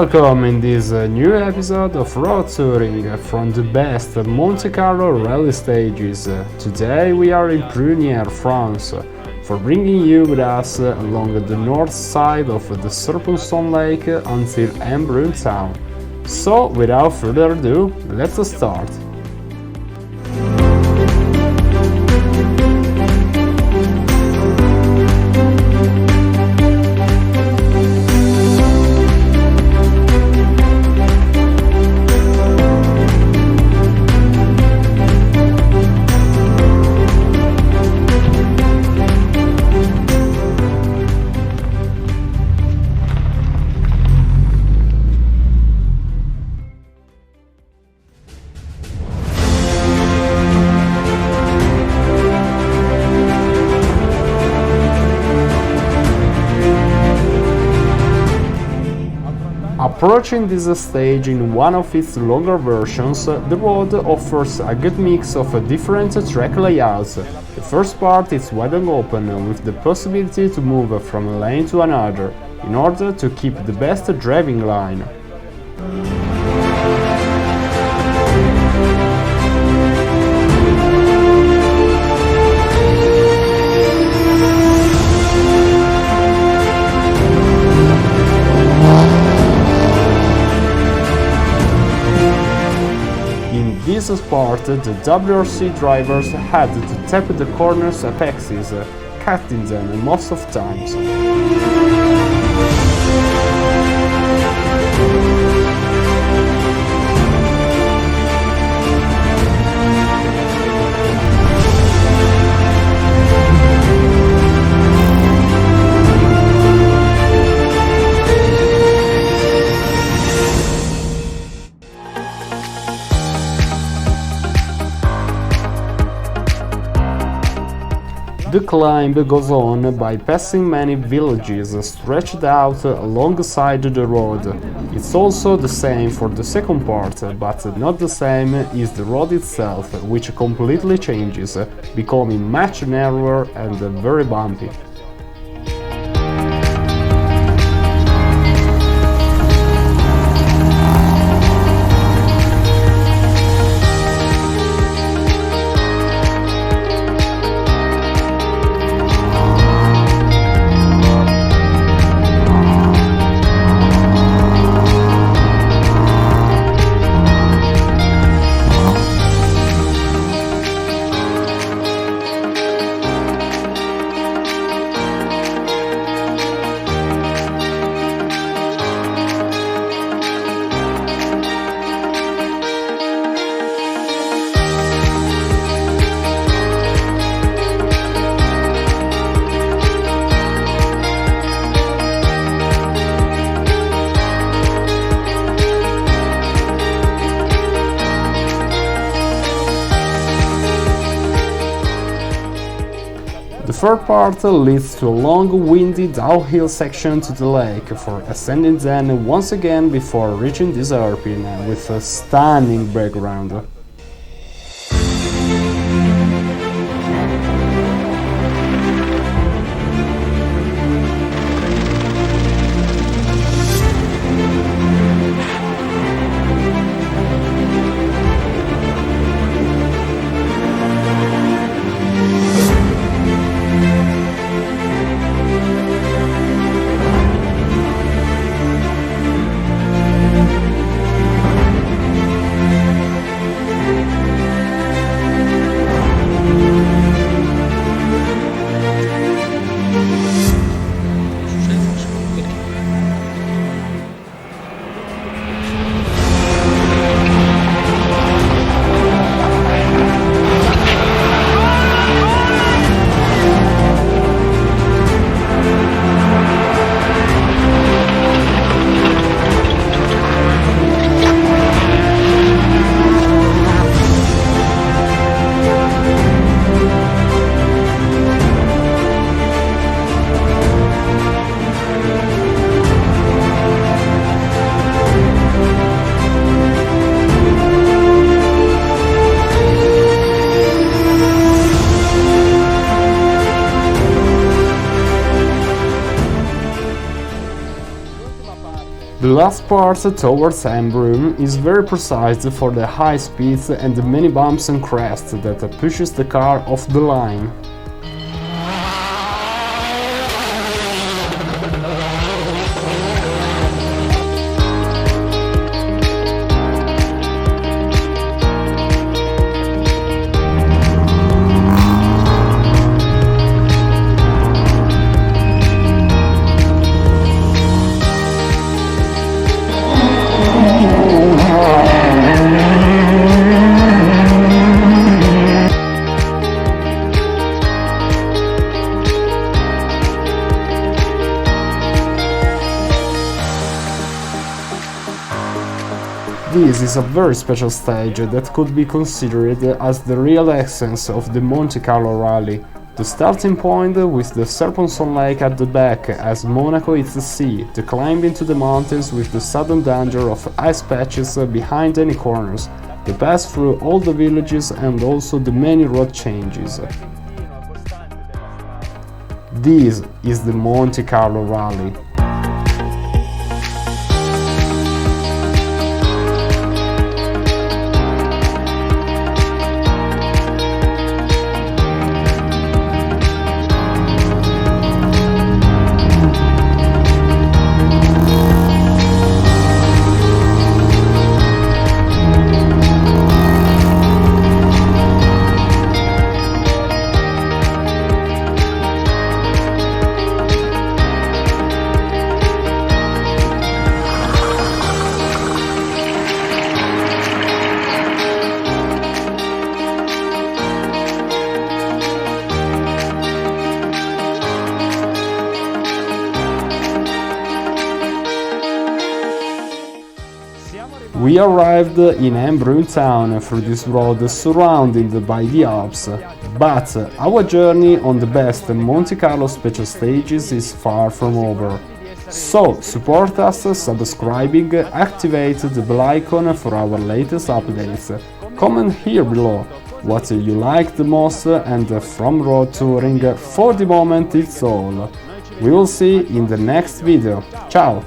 Welcome in this new episode of road touring from the best Monte Carlo rally stages. Today we are in Prunières, France, for bringing you with us along the north side of the Ponçon lake until Embrun town. So, without further ado, let's start. Approaching this stage in one of its longer versions, the road offers a good mix of different track layouts. The first part is wide and open, with the possibility to move from a lane to another, in order to keep the best driving line. In this part, the WRC drivers had to tap the corners' apexes, cutting them most of times. The climb goes on by passing many villages stretched out alongside the road. It's also the same for the second part, but not the same is the road itself, which completely changes, becoming much narrower and very bumpy. The third part leads to a long, windy downhill section to the lake, for ascending then once again before reaching this hairpin with a stunning background. The last part towards Embrun is very precise for the high speeds and the many bumps and crests that pushes the car off the line. This is a very special stage that could be considered as the real essence of the Monte Carlo rally. The starting point with the Ponçon lake at the back, as Monaco is the sea, the climb into the mountains with the sudden danger of ice patches behind any corners, the pass through all the villages and also the many road changes. This is the Monte Carlo rally. We arrived in Embrun town through this road surrounded by the Alps, but our journey on the best Monte Carlo special stages is far from over. So support us subscribing, activate the bell icon for our latest updates. Comment here below what you like the most, and from road touring for the moment it's all. We will see in the next video. Ciao!